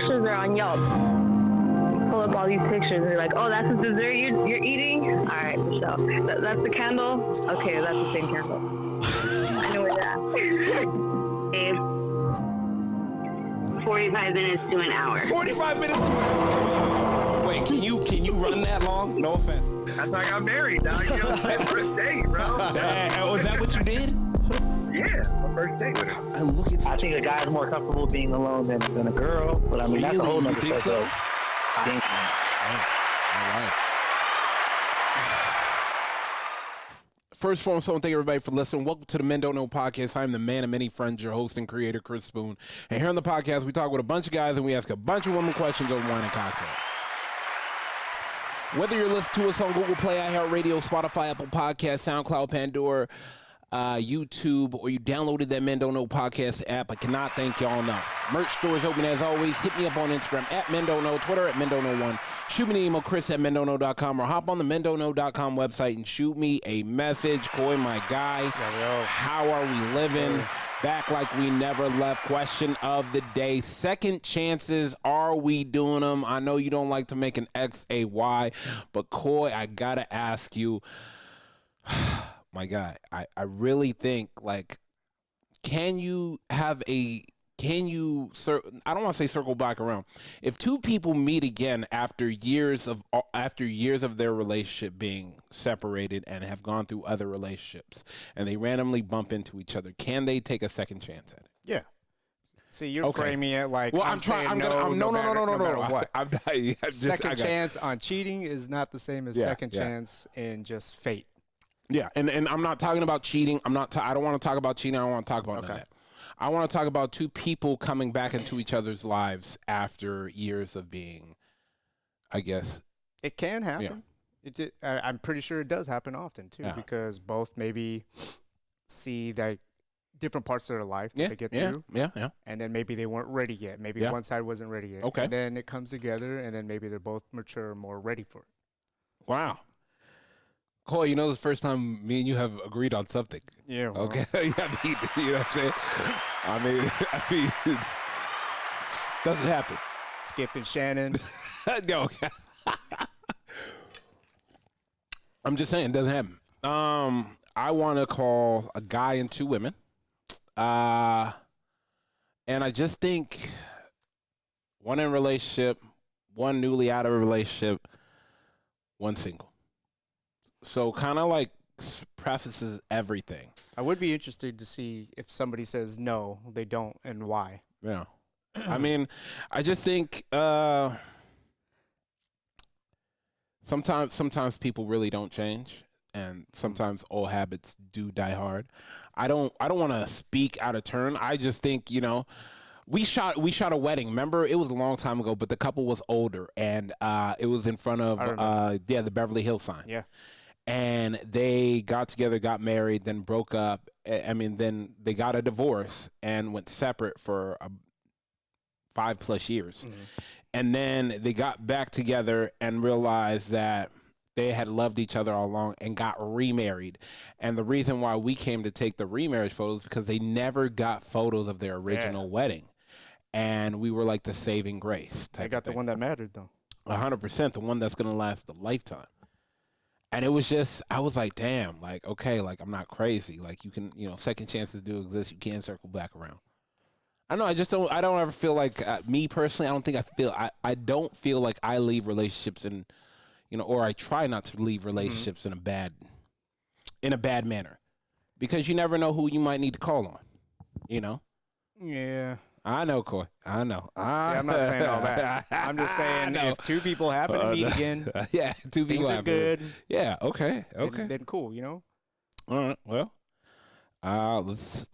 pictures are on Yelp. Pull up all these pictures and you're like, oh, that's the dessert you're eating? All right, for sure. That's the candle? Okay, that's the same candle. I know where that. 45 minutes to an hour. 45 minutes to an hour. Wait, can you run that long? No offense. That's how I got married, dog. You know, first date, bro. Was that what you did? Yeah, my first date with her. And look at I think a guy's more comfortable being alone than a girl, but I mean, that's a whole nother think so? subject. I think so. All right. First, foremost, I want to thank everybody for listening. Welcome to the Men Don't Know podcast. I'm the man of many friends, your host and creator, Chris Spoon. And here on the podcast, we talk with a bunch of guys and we ask a bunch of women questions over wine and cocktails. Whether you're listening to us on Google Play, iHeartRadio, Spotify, Apple Podcasts, SoundCloud, Pandora, YouTube, or you downloaded that Men Don't Know podcast app, I cannot thank y'all enough. Merch store is open as always. Hit me up on Instagram at Men Don't Know, Twitter at Men Don't Know 1. Shoot me an email, Chris@mendontknow.com, or hop on the mendontknow.com website and shoot me a message. Coy, my guy, how are we living? Back like we never left. Question of the day. Second chances, are we doing them? I know you don't like to make an X a Y, but Coy, I gotta ask you, my guy, I really think, like, I don't want to say circle back around. If two people meet again after years of their relationship being separated and have gone through other relationships and they randomly bump into each other, can they take a second chance at it? Yeah. See, you're framing it like no. What? Second chance on cheating is not the same as second chance in just fate. Yeah, and I'm not talking about cheating. I don't want to talk about cheating. I don't want to talk about none of that. I want to talk about two people coming back into each other's lives after years of being, I guess. It can happen. Yeah. I'm pretty sure it does happen often, too, because both maybe see like different parts of their life that they get through. Yeah. And then maybe they weren't ready yet. Maybe one side wasn't ready yet. Okay. And then it comes together, and then maybe they're both mature and more ready for it. Wow. Coy, you know, this is the first time me and you have agreed on something. Yeah. Well. Okay. You know what I'm saying? I mean, it doesn't happen. Skip and Shannon. No. I'm just saying, it doesn't happen. I want to call a guy and two women. And I just think one in a relationship, one newly out of a relationship, one single. So kind of like prefaces everything. I would be interested to see if somebody says no, they don't, and why. Yeah. I mean, I just think sometimes people really don't change, and sometimes old habits do die hard. I don't want to speak out of turn. I just think, you know, we shot a wedding. Remember, it was a long time ago, but the couple was older, and it was in front of the Beverly Hills sign. Yeah. And they got together, got married, then broke up. I mean, then they got a divorce and went separate for 5+ years. Mm-hmm. And then they got back together and realized that they had loved each other all along and got remarried. And the reason why we came to take the remarriage photos is because they never got photos of their original wedding. And we were like the saving grace. They got the one that mattered, though. 100%, the one that's going to last a lifetime. And it was just, I was like, damn, like, okay, like, I'm not crazy. Like, you can, you know, second chances do exist. You can circle back around. I know, I don't ever feel like, me personally, I don't feel like I leave relationships in, you know, or I try not to leave relationships in a bad manner. Because you never know who you might need to call on, you know? Yeah. I know, Coy. I know. See, I'm not saying all that. I'm just saying if two people happen to meet again, two people things are good. Yeah, okay. Then cool, you know? All right, well, let's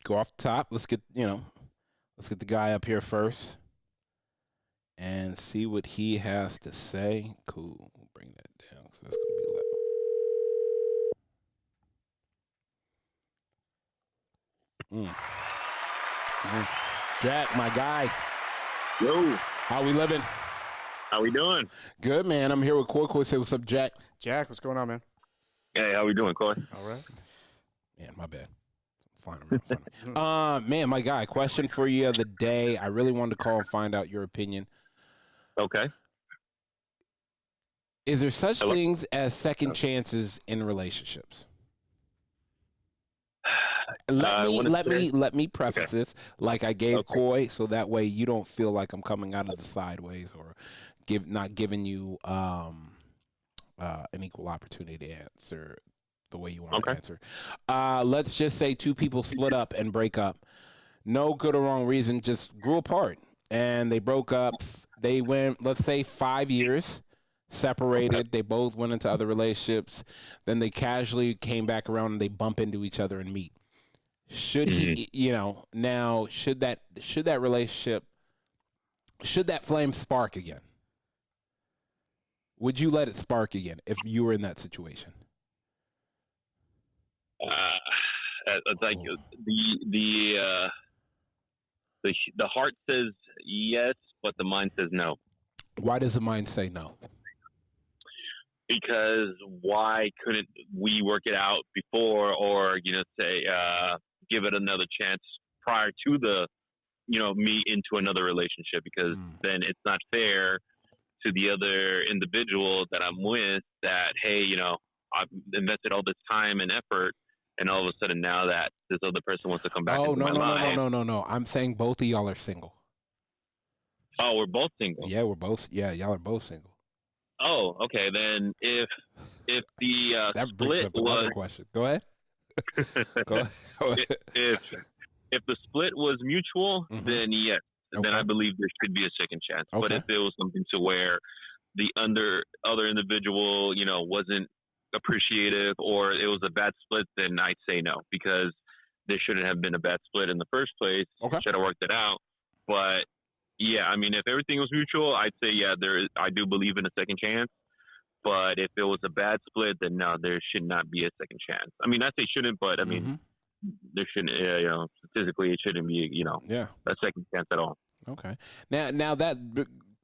go off the top. Let's get the guy up here first and see what he has to say. Cool. We'll bring that down because that's going to be loud. Jack, my guy. Yo. How we living? How we doing? Good, man. I'm here with Coy. Coy, say what's up, Jack. Jack, what's going on, man? Hey, how we doing, Coy? All right. Man, my bad. Fine. Man, my guy, question for you of the day. I really wanted to call and find out your opinion. Okay. Is there such things as second chances in relationships? Let me preface this like I gave Coy, so that way you don't feel like I'm coming out of the sideways or not giving you an equal opportunity to answer the way you want to answer. Let's just say two people split up and break up. No good or wrong reason, just grew apart. And they broke up. They went, let's say, 5 years, separated. They both went into other relationships. Then they casually came back around and they bump into each other and meet. Should he, now, should that relationship, should that flame spark again? Would you let it spark again if you were in that situation? It's like the heart says yes, but the mind says no. Why does the mind say no? Because why couldn't we work it out before, or say give it another chance prior to the me into another relationship? Because then it's not fair to the other individual that I'm with. That hey, I've invested all this time and effort. And all of a sudden, now that this other person wants to come back into my life. No. I'm saying both of y'all are single. Oh, we're both single. Yeah, y'all are both single. Oh, okay. Then if the split was question, go ahead. Go ahead. If the split was mutual, then yes, then I believe there should be a second chance. Okay. But if it was something to where the other individual, wasn't appreciative or it was a bad split, then I'd say no, because there shouldn't have been a bad split in the first place. Should have worked it out. But yeah, I mean, if everything was mutual, I'd say yeah, I do believe in a second chance. But if it was a bad split, then no, there should not be a second chance. I mean, I say shouldn't, but I mean, there shouldn't. Statistically, it shouldn't be a second chance at all. Okay. Now that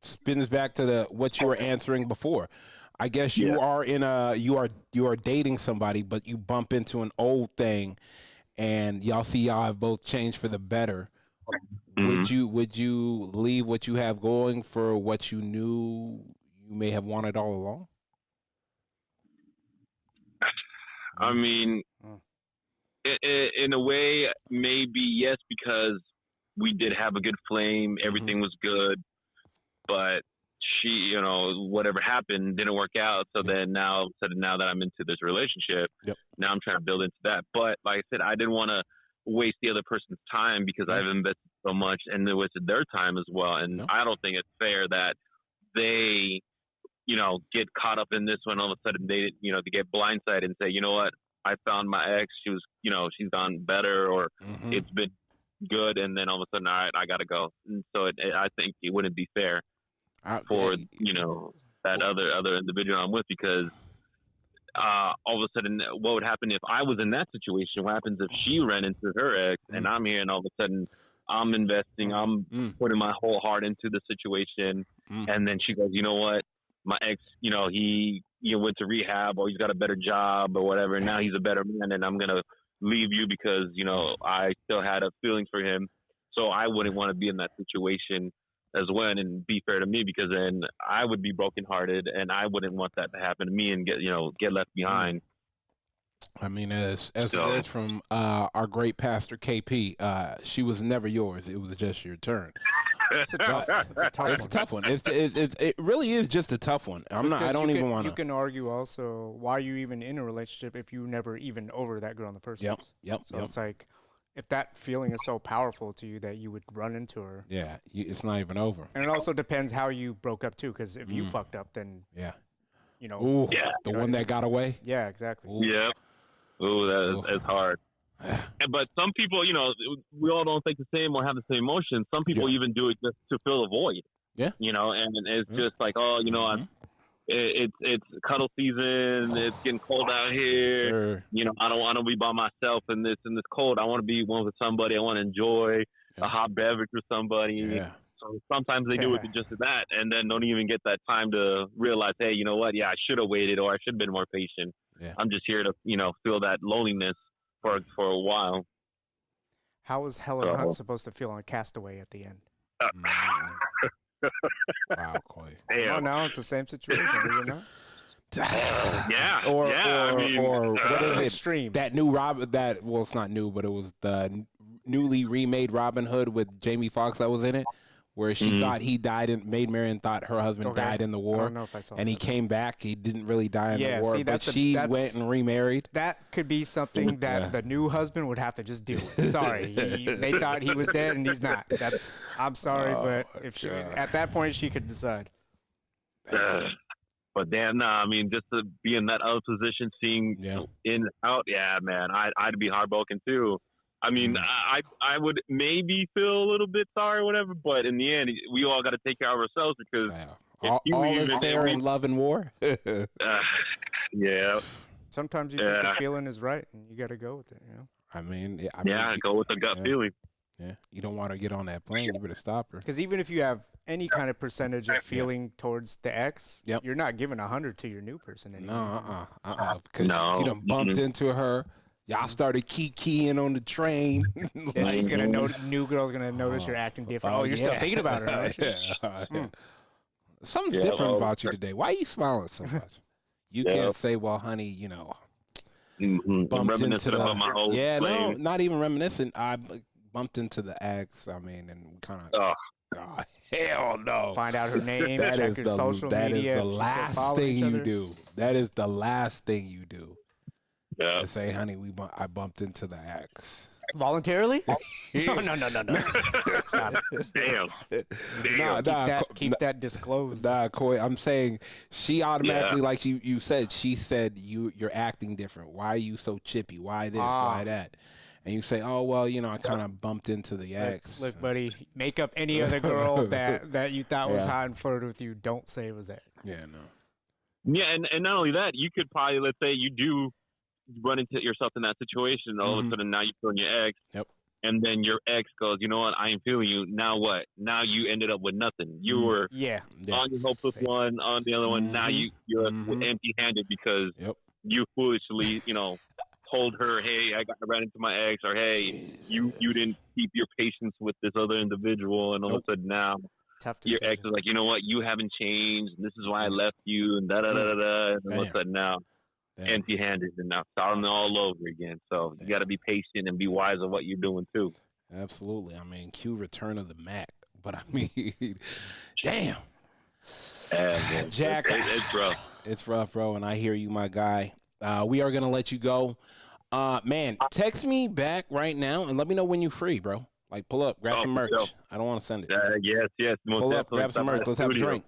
spins back to what you were answering before. I guess you are you are dating somebody, but you bump into an old thing, and y'all have both changed for the better. Would you leave what you have going for what you knew you may have wanted all along? I mean, in a way, maybe yes, because we did have a good flame, everything was good, but she, whatever happened didn't work out. So then now that I'm into this relationship, now I'm trying to build into that. But like I said, I didn't want to waste the other person's time because I've invested so much and they wasted their time as well. And I don't think it's fair that they, get caught up in this one. All of a sudden they, they get blindsided and say, you know what, I found my ex. She was, she's gone better or it's been good. And then all of a sudden, all right, I got to go. And so I think it wouldn't be fair for that other individual I'm with, because all of a sudden what would happen if I was in that situation? What happens if she ran into her ex and I'm here and all of a sudden I'm investing, I'm putting my whole heart into the situation, and then she goes, you know what, my ex, he went to rehab or he's got a better job or whatever, and now he's a better man, and I'm gonna leave you because I still had a feeling for him. So I wouldn't want to be in that situation as well, and be fair to me, because then I would be brokenhearted and I wouldn't want that to happen to me and get left behind. I mean, as words from our great pastor KP, she was never yours. It was just your turn. It's a tough one. It really is just a tough one. I don't even want to. You can argue also, why are you even in a relationship if you never even over that girl in the first place? So it's like, if that feeling is so powerful to you that you would run into her. Yeah, it's not even over. And it also depends how you broke up too, because if you fucked up, then the one that got away. Yeah, exactly. Ooh. Yeah. Ooh, that's hard. But some people, we all don't think the same or have the same emotions. Some people even do it just to fill a void. Yeah. And it's just like, it's cuddle season. It's getting cold out here. Sure. I don't want to be by myself in this cold. I want to be one with somebody. I want to enjoy a hot beverage with somebody. Yeah. So sometimes they do it just to that, and then don't even get that time to realize, hey, you know what? Yeah, I should have waited, or I should have been more patient. Yeah. I'm just here to, feel that loneliness for a while. How was Helen Hunt supposed to feel on Castaway at the end? Wow, Coy. Oh, no, it's the same situation, is it not? Or what is it? Extreme. That new it's not new, but it was the newly remade Robin Hood with Jamie Foxx that was in it, where she thought he died and Maid Marian thought her husband died in the war. I don't know if I saw and that. he came back. He didn't really die in the war, see, but she went and remarried. That could be something that the new husband would have to just deal with. Sorry, they thought he was dead and he's not. I'm sorry, but if she, at that point she could decide. But damn, nah, I mean, just to be in that other position, seeing in and out, man, I'd be heartbroken too. I mean, I would maybe feel a little bit sorry or whatever, but in the end, we all got to take care of ourselves because all is fair in love and war. Yeah. Sometimes you think the feeling is right, and you got to go with it. You know. I mean, go with the gut feeling. Yeah, you don't want to get on that plane. You better stop her. Because even if you have any kind of percentage of feeling towards the ex, you're not giving 100 to your new person anymore. Because you done bumped into her. Y'all started keying on the train. And she's gonna new girl's gonna notice you're acting different. You're still thinking about her, aren't you? Something's different about you today. Why are you smiling so much? You can't say, well, honey, bumped into the not even reminiscent. I bumped into the ex. I mean, and we kind of. Oh, hell no! Find out her name. Check her social media. That is the last thing you do. That is the last thing you do. Yeah. And say, honey, I bumped into the ex. Voluntarily? No. Stop it. Damn. Keep that disclosed. Nah, Coy, I'm saying she automatically, like you said, she said you're acting different. Why are you so chippy? Why this? Why that? And you say, oh, well, I kind of bumped into the ex. Look, buddy, make up any other girl that you thought was hot and flirted with you. Don't say it was that. Yeah, no. Yeah, and not only that, you could probably, let's say you do run into yourself in that situation, and all of a sudden now you're feeling your ex. Yep. And then your ex goes, you know what, I ain't feeling you. Now what? Now you ended up with nothing. You were on your hopeless one, on the other one. Now you're empty-handed because you foolishly, told her, hey, I ran into my ex, or hey, you didn't keep your patience with this other individual, and all of a sudden now your ex is like, you know what, you haven't changed, and this is why I left you, and da-da-da-da-da, and all of a sudden now empty-handed and now starting all over again. So you got to be patient and be wise of what you're doing too. Absolutely. I mean, cue Return of the Mac, but I mean, damn. Jack, it's rough. It's rough, bro, and I hear you, my guy. We are gonna let you go. Man, text me back right now and let me know when you're free, bro. Like, pull up, grab some merch. Sure. I don't want to send it. Yes. Most pull up, grab some merch. Let's have a drink.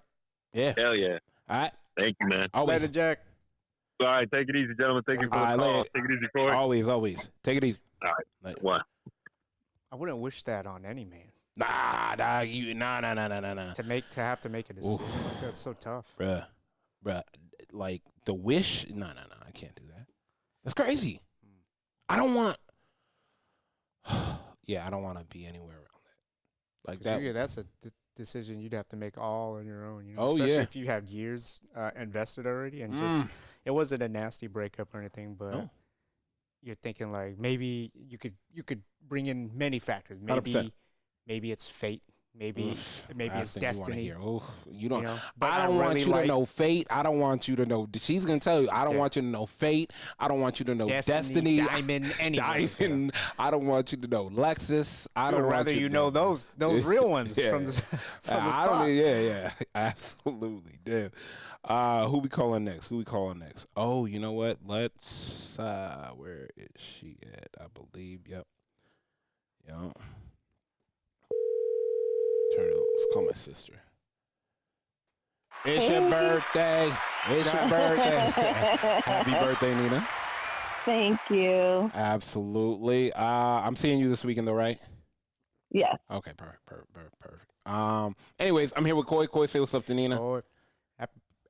Yeah. Hell yeah. All right. Thank you, man. Always. Later, Jack. All right, take it easy, gentlemen. Thank you for the call. Take it easy, Corey. Always. Take it easy. All right. What? I wouldn't wish that on any man. Nah. To have to make a decision. That's so tough. Bruh. Like, the wish? No. I can't do that. That's crazy. I don't want to be anywhere around that. Like that. That's a decision you'd have to make all on your own. Especially if you have years invested already, and just it wasn't a nasty breakup or anything, but you're thinking like maybe you could bring in many factors. Maybe it's fate. Maybe it's destiny. You don't. I don't want you to know fate. I don't want you to know. She's gonna tell you. I don't want you to know fate. I don't want you to know destiny. Diamond. Anything. I don't want you to know Lexus. I don't rather want you to know those real ones from the spot. Yeah. Absolutely, dude. Who we calling next? Oh, you know what? Let's. Where is she at? I believe. Yep. Let's call my sister. It's your birthday. Happy birthday, Nina. Thank you. Absolutely. I'm seeing you this weekend, though, right? Yes. Okay, perfect. Anyways, I'm here with Coy. Coy, say what's up to Nina. Coy.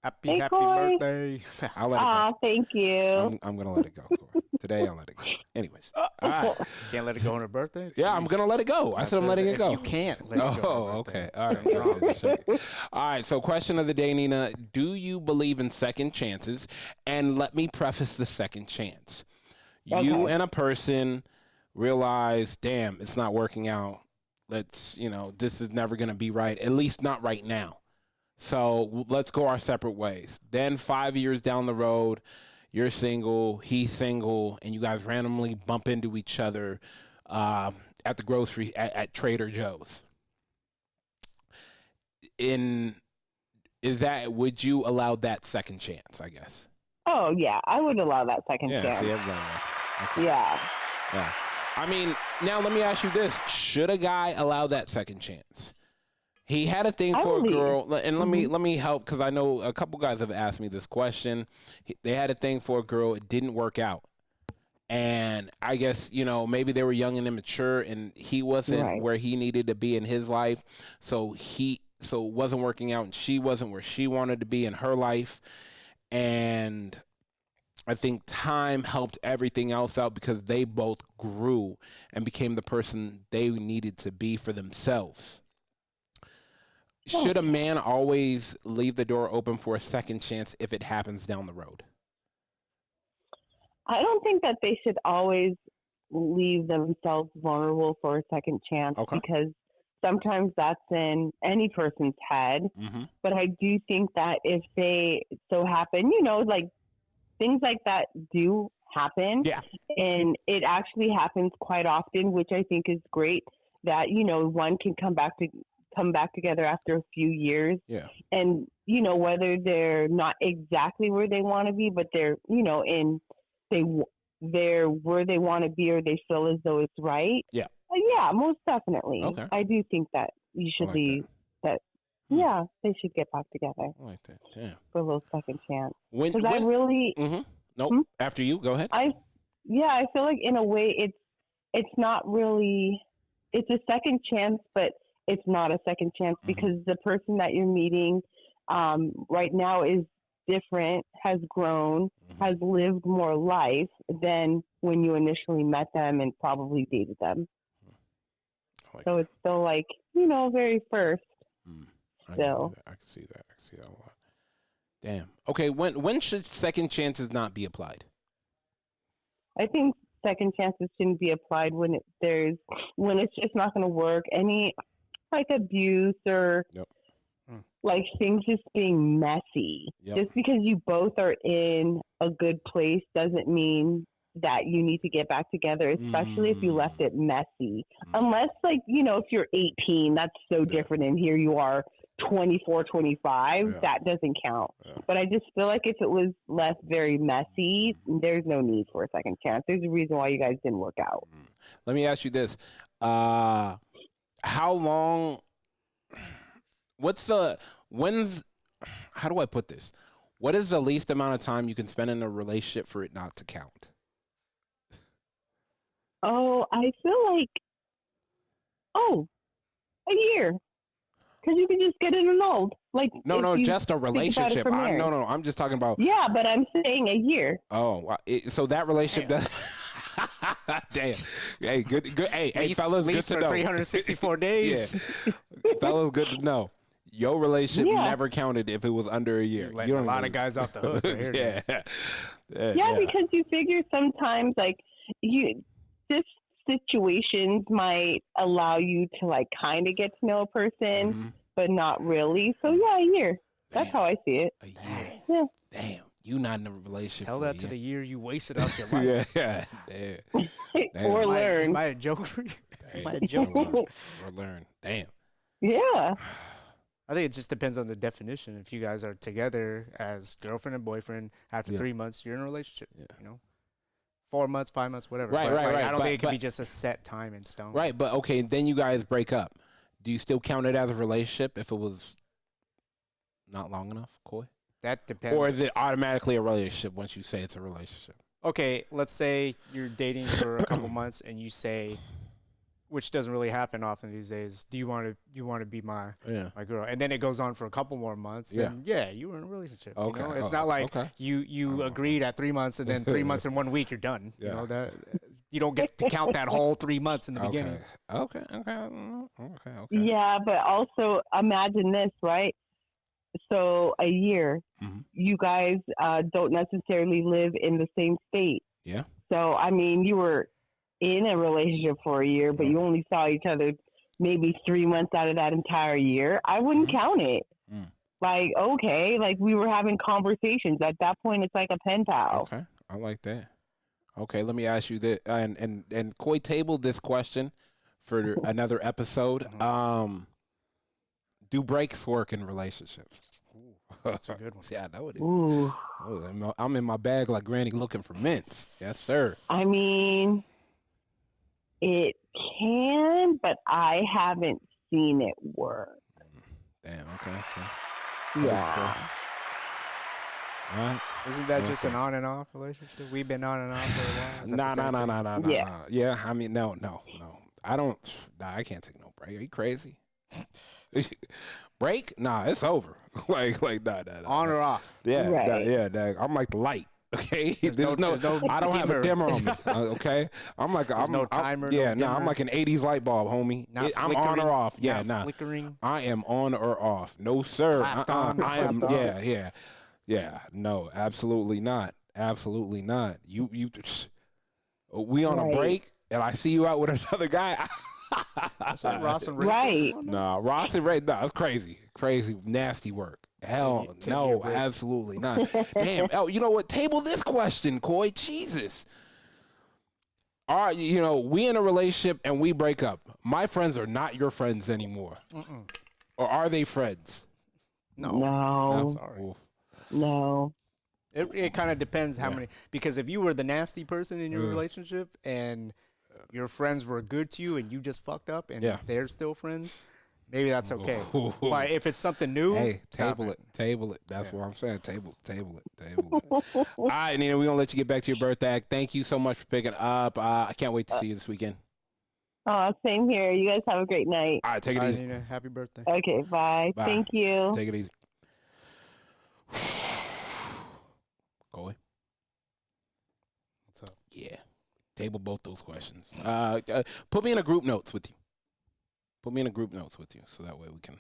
Happy birthday. I'll let it go. Thank you. I'm going to let it go, Coy. Today, I'll let it go. Anyways. All right. Can't let it go on her birthday? Yeah, I'm going to let it go. I said I'm letting it go. You can't let it go. Oh, okay. All right. All right. So, question of the day, Nina. Do you believe in second chances? And let me preface the second chance. You and a person realize, damn, it's not working out. Let's, this is never going to be right, at least not right now. So let's go our separate ways. Then 5 years down the road, you're single, he's single, and you guys randomly bump into each other at the grocery at Trader Joe's. Would you allow that second chance, I guess? Oh, yeah, I would allow that second chance. See, everybody. Okay. Yeah. I mean, now let me ask you this. Should a guy allow that second chance? He had a thing for a girl, and let me help, because I know a couple guys have asked me this question. They had a thing for a girl. It didn't work out. And I guess, maybe they were young and immature, and he wasn't where he needed to be in his life. So it wasn't working out, and she wasn't where she wanted to be in her life. And I think time helped everything else out because they both grew and became the person they needed to be for themselves. Should a man always leave the door open for a second chance if it happens down the road? I don't think that they should always leave themselves vulnerable for a second chance because sometimes that's in any person's head. Mm-hmm. But I do think that if they so happen, like things like that do happen. Yeah. And it actually happens quite often, which I think is great that, one can come back together after a few years. Yeah. And, whether they're not exactly where they want to be, but they're, they're where they want to be or they feel as though it's right. Yeah. Yeah, most definitely. Okay. I do think that you should leave that. Yeah, they should get back together. I like that. Yeah. For a little second chance. Because I really. Mm-hmm. Nope. After you, go ahead. I feel like in a way it's not really. It's a second chance, but it's not a second chance because the person that you're meeting right now is different, has grown, has lived more life than when you initially met them and probably dated them. So it's still like, very first. I can see that. I can see that a lot. Damn. Okay, when should second chances not be applied? I think second chances shouldn't be applied when it's just not going to work. Any like abuse or like things just being messy. Yep. Just because you both are in a good place doesn't mean that you need to get back together, especially if you left it messy. Unless if you're 18, that's so different. And here you are 24, 25, that doesn't count. Yeah. But I just feel like if it was left very messy, there's no need for a second chance. There's a reason why you guys didn't work out. Let me ask you this. How long, how do I put this? What is the least amount of time you can spend in a relationship for it not to count? Oh, I feel like, a year. Because you can just get it annulled. Just a relationship. I'm just talking about. Yeah, but I'm saying a year. Oh, so that relationship does. Damn. Hey, good. Hey, fellas, good to know. 364 days. Yeah. Fellas, good to know. Your relationship never counted if it was under a year. You're letting a lot of guys off the hook. Yeah, because you figure sometimes this situations might allow you to kind of get to know a person, but not really. So a year. That's how I see it. A year. Yeah. Damn. You not in a relationship. Tell that to the year you wasted off your life. Damn. Or learn. Am I a joke for you? Or learn. Damn. Yeah. I think it just depends on the definition. If you guys are together as girlfriend and boyfriend, after 3 months, you're in a relationship. 4 months, 5 months, whatever. Right. I don't think it can be just a set time in stone. Right, but okay, then you guys break up. Do you still count it as a relationship if it was not long enough, Coy? That depends. Or is it automatically a relationship once you say it's a relationship? Okay, let's say you're dating for a couple months and you say, which doesn't really happen often these days, do you want to be my girl? And then it goes on for a couple more months. Then you were in a relationship. Okay. It's not like you agreed at 3 months and then 3 months and 1 week you're done. Yeah. That you don't get to count that whole 3 months in the beginning. Okay. Yeah, but also imagine this, right? So a year, you guys don't necessarily live in the same state. Yeah. So I mean, you were in a relationship for a year, but you only saw each other maybe 3 months out of that entire year, I wouldn't count it. Like, okay, like we were having conversations. At that point, it's like a pen pal. Okay, I like that. Okay, let me ask you this, and Coy tabled this question for another episode. Do breaks work in relationships? That's a good one. Yeah, I know it is. Ooh. Oh, I'm in my bag like Granny looking for mints. Yes, sir. I mean, it can, but I haven't seen it work. Damn, okay. So, yeah. All right. Isn't that just an on and off relationship? We've been on and off for a while. No. Yeah, I mean, no. I don't. Nah, I can't take no break. Are you crazy? Break? Nah, it's over. like, nah. On or off? Yeah, right. I'm like the light. Okay, there's no I don't have dimmer. a dimmer on me. Okay, I'm like I'm no timer. I'm like an '80s light bulb, homie. I'm on or off. Yeah, flickering. I am on or off. No, sir. I am. On. Yeah. No, absolutely not. Absolutely not. You. We on a break, and I see you out with another guy. Ross and Ray. Right. No, Ross and Ray. No, it's crazy, nasty work. Hell no, absolutely not. Damn. Oh, you know what? Table this question, Coy. Jesus. All right, we in a relationship and we break up. My friends are not your friends anymore. Or are they friends? No. I'm sorry. Oof. No. It kind of depends how many. Because if you were the nasty person in your relationship and your friends were good to you and you just fucked up and they're still friends, maybe that's okay. But if it's something new, hey, table it. That's what I'm saying. Table it. All right, Nina, we're going to let you get back to your birthday. Thank you so much for picking up. I can't wait to see you this weekend. Oh, same here. You guys have a great night. All right, take it easy. Nina, happy birthday. Okay, bye. Thank you. Take it easy. Coy. What's up? Yeah. Table both those questions. Put me in a group notes with you. So that way we can.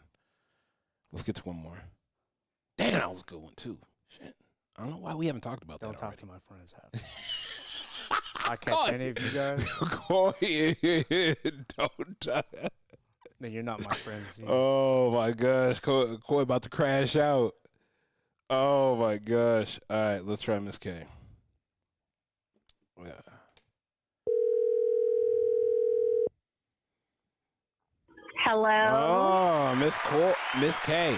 Let's get to one more. Damn, that was a good one too. Shit. I don't know why we haven't talked about that. Don't talk already. to my friends. I catch any of you guys. Don't. Then you're not my friends. Oh my gosh, Coy about to crash out. Oh my gosh. All right, let's try Miss K. Yeah. Hello. Oh, Miss K.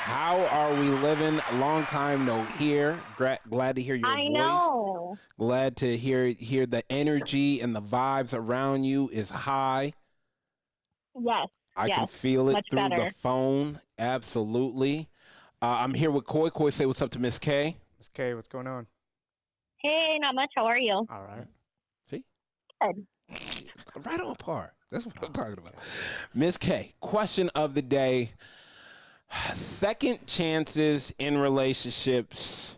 How are we living? Long time no hear. Glad to hear your voice. I know. Glad to hear the energy and the vibes around you is high. Yes. I can feel it through the phone. Absolutely. I'm here with Coy. Coy, say what's up to Miss K. Miss K, what's going on? Hey, not much. How are you? All right. See? Good. Right on par. That's what I'm talking about. Miss K, question of the day. Second chances in relationships.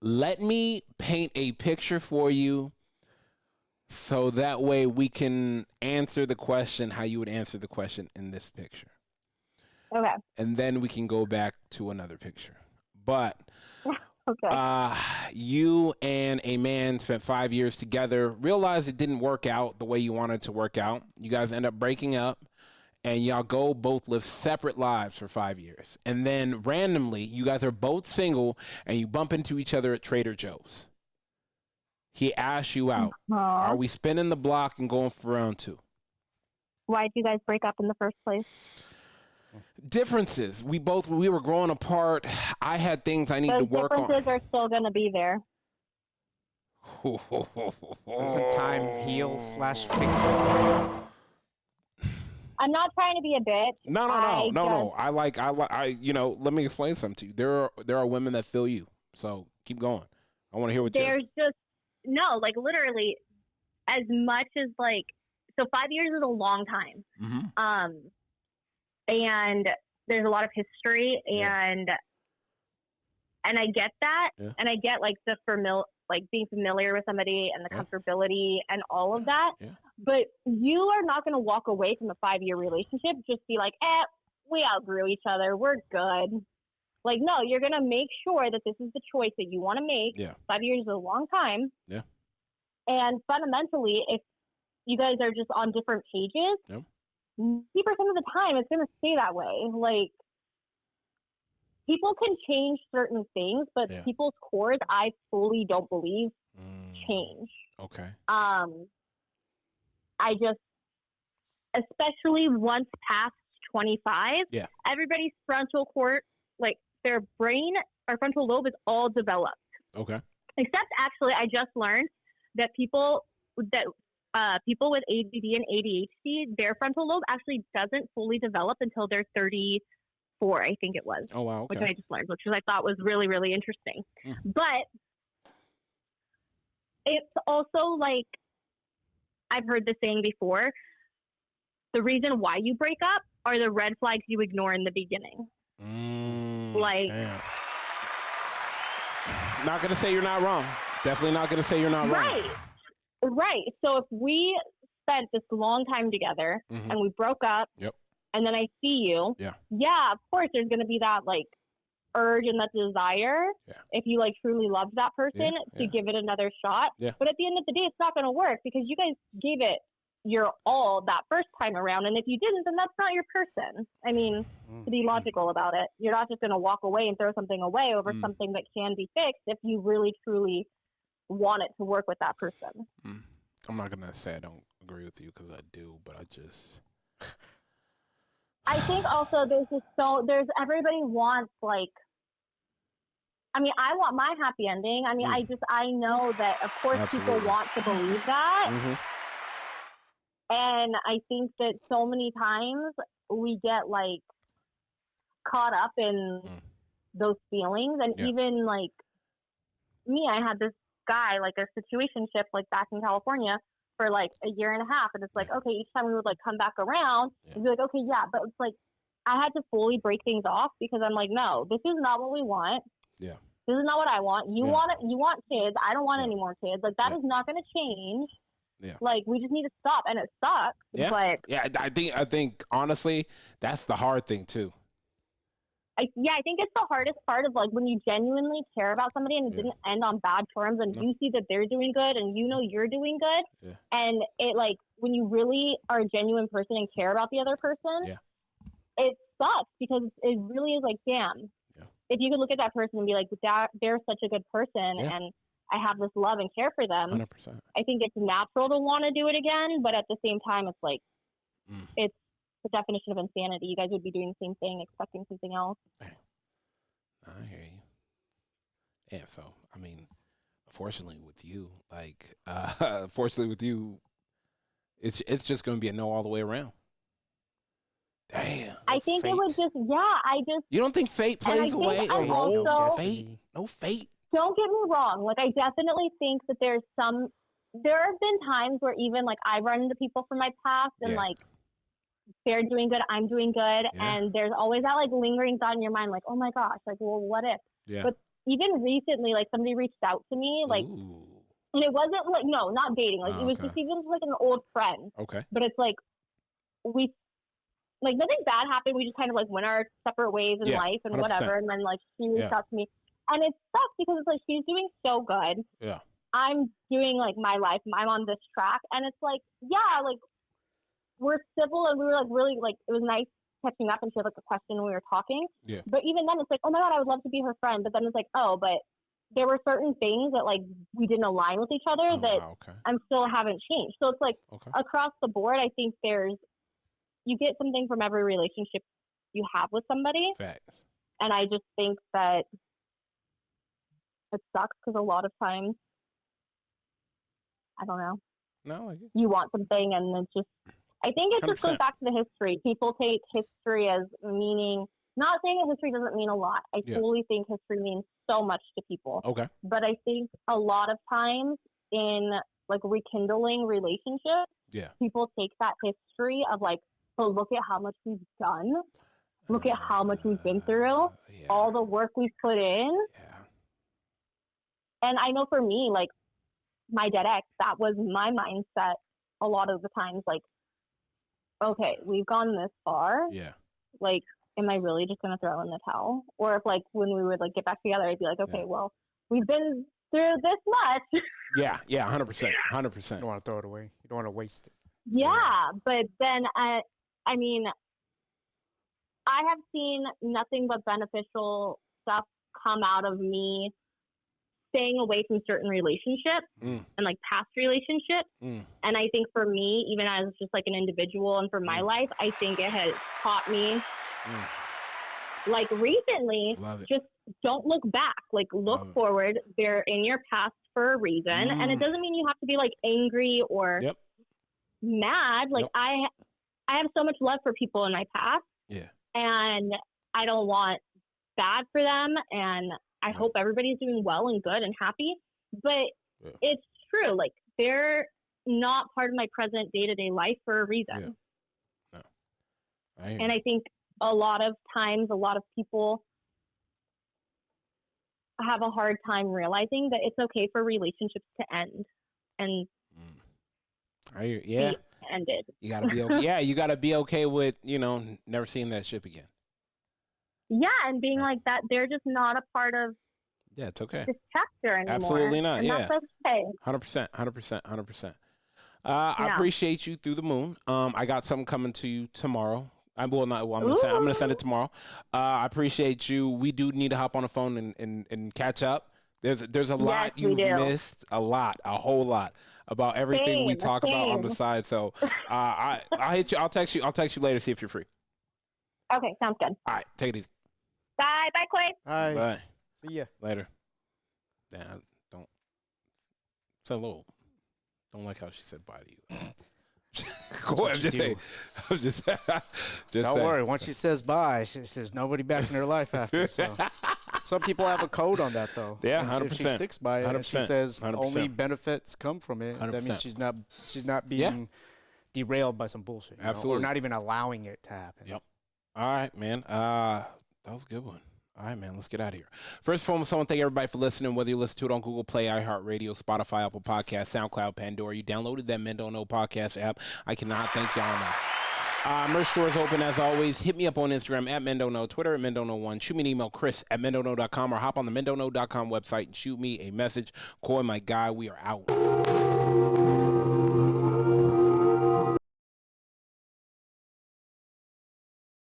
Let me paint a picture for you so that way we can answer the question how you would answer the question in this picture. Okay. And then we can go back to another picture. But you and a man spent 5 years together, realized it didn't work out the way you wanted it to work out. You guys end up breaking up, and y'all both live separate lives for 5 years. And then randomly, you guys are both single, and you bump into each other at Trader Joe's. He asks you out. Are we spinning the block and going for round two? Why did you guys break up in the first place? Differences. We were growing apart. I had things I need to work on. Those differences are still going to be there. Doesn't time heal / fix it? I'm not trying to be a bitch. No. Let me explain something to you. There are women that feel you. So keep going. I want to hear what literally as much as so 5 years is a long time. Mm-hmm. And there's a lot of history and I get that. Yeah. And I get being familiar with somebody and the comfortability and all of that. Yeah. But you are not going to walk away from a 5-year relationship. Just be like, we outgrew each other. We're good. No, you're going to make sure that this is the choice that you want to make. Yeah. 5 years is a long time. Yeah. And fundamentally, if you guys are just on different pages, 90% of the time it's going to stay that way. Like, people can change certain things, but people's cores, I fully don't believe, change. Okay. I just, especially once past 25, everybody's frontal core, like their brain or frontal lobe is all developed. Okay. Except actually, I just learned that people with ADD and ADHD, their frontal lobe actually doesn't fully develop until they're 34, I think it was. Oh, wow. Okay. Which I just learned, which I thought was really, really interesting. But it's also like, I've heard this saying before, the reason why you break up are the red flags you ignore in the beginning. Like, damn. Not going to say you're not wrong. Definitely not going to say you're not wrong. Right. So if we spent this long time together and we broke up and then I see you, of course there's going to be that like urge and that desire if you like truly love that person to give it another shot. But at the end of the day, it's not going to work because you guys gave it your all that first time around. And if you didn't, then that's not your person. I mean, to be logical about it, you're not just going to walk away and throw something away over something that can be fixed if you really, truly want it to work with that person. I'm not going to say I don't agree with you because I do, but I just... I think also there's everybody wants like, I mean, I want my happy ending. I mean, I know that of course people want to believe that. And I think that so many times we get like caught up in those feelings. And even like me, I had this guy, like a situationship, like back in California for like a year and a half. And it's like, okay, each time we would like come back around and be like, okay, but it's like, I had to fully break things off because I'm like, no, this is not what we want. This is not what I want. You want it. You want kids. I don't want any more kids. Like that is not going to change. Like we just need to stop, and it sucks. But I think honestly, that's the hard thing too. I think it's the hardest part of like when you genuinely care about somebody and it didn't end on bad terms, and you see that they're doing good, and you know you're doing good, and it like when you really are a genuine person and care about the other person, it sucks because it really is like, damn. If you could look at that person and be like, they're such a good person, and I have this love and care for them. 100%. I think it's natural to want to do it again, but at the same time, it's like, it's the definition of insanity. You guys would be doing the same thing, expecting something else. I hear you. Yeah, so, I mean, fortunately with you, it's just going to be a no all the way around. Damn. I think it would just, You don't think fate plays a role? No fate. Don't get me wrong. Like, I definitely think that there have been times where even, like, I run into people from my past and, like, they're doing good, I'm doing good. And there's always that, like, lingering thought in your mind, like, oh, my gosh, like, well, what if? But even recently, like, somebody reached out to me, like, and it wasn't, like, no, not dating. Like, it was just even, like, an old friend. Okay. But it's, like, like, nothing bad happened. We just kind of, like, went our separate ways in life and 100%. whatever. And then, like, she reached out to me. And it sucks because it's like she's doing so good. I'm doing like my life. I'm on this track, and it's like, like we're civil, and we were like really like it was nice catching up, and she had like a question when we were talking. But even then, it's like, oh my god, I would love to be her friend. But then it's like, oh, but there were certain things that like we didn't align with each other I'm still haven't changed. So it's like across the board, I think you get something from every relationship you have with somebody. Facts. And I just think that it sucks because a lot of times, I don't know. No, you want something, and it's just. I think it just goes back to the history. People take history as meaning. Not saying that history doesn't mean a lot. I totally think history means so much to people. Okay. But I think a lot of times in like rekindling relationships, people take that history of like, oh, look at how much we've done. Look at how much we've been through. All the work we've put in. And I know for me, like, my dead ex, that was my mindset a lot of the times. Like, okay, we've gone this far. Like, am I really just going to throw in the towel? Or if, like, when we would, like, get back together, I'd be like, okay, well, we've been through this much. Yeah, 100%. 100%. You don't want to throw it away. You don't want to waste it. Yeah, but then I mean, I have seen nothing but beneficial stuff come out of me staying away from certain relationships and like past relationships. And I think for me, even as just like an individual and for my life, I think it has taught me like recently, just don't look back, like look forward. They're in your past for a reason. And it doesn't mean you have to be like angry or mad. Like I have so much love for people in my past. Yeah. And I don't want bad for them. And I hope everybody's doing well and good and happy. But it's true. Like they're not part of my present day-to-day life for a reason. Yeah. No. And I think a lot of times, a lot of people have a hard time realizing that it's okay for relationships to end and be ended. You gotta be okay. Yeah, you gotta be okay with, never seeing that ship again. Yeah, and being like that, they're just not a part of it's okay. this chapter anymore. Absolutely not. And that's okay. 100%. I appreciate you through the moon. I got something coming to you tomorrow. I'm gonna send it tomorrow. I appreciate you. We do need to hop on the phone and catch up. There's a lot you've missed, a whole lot about everything we talk about on the side. So I'll hit you. I'll text you later. See if you're free. Okay, sounds good. All right, take it easy. Bye, Clay. Bye. See ya later. Don't like how she said bye to you. Go ahead, just don't worry. Once she says bye, there's nobody back in her life after. So some people have a code on that, though. Yeah, 100%. If she sticks by it, and she says 100%. Only benefits come from it. 100%. That means she's not being derailed by some bullshit. Absolutely, or not even allowing it to happen. Yep. All right, man. That was a good one. All right, man, let's get out of here. First and foremost, I want to thank everybody for listening, whether you listen to it on Google Play, iHeartRadio, Spotify, Apple Podcasts, SoundCloud, Pandora. You downloaded that Men Don't Know podcast app. I cannot thank y'all enough. Merch store is open, as always. Hit me up on Instagram at Men Don't Know, Twitter at Men Don't Know 1. Shoot me an email, chris@mendontknow.com, or hop on the mendontknow.com website and shoot me a message. Coy, my guy, we are out.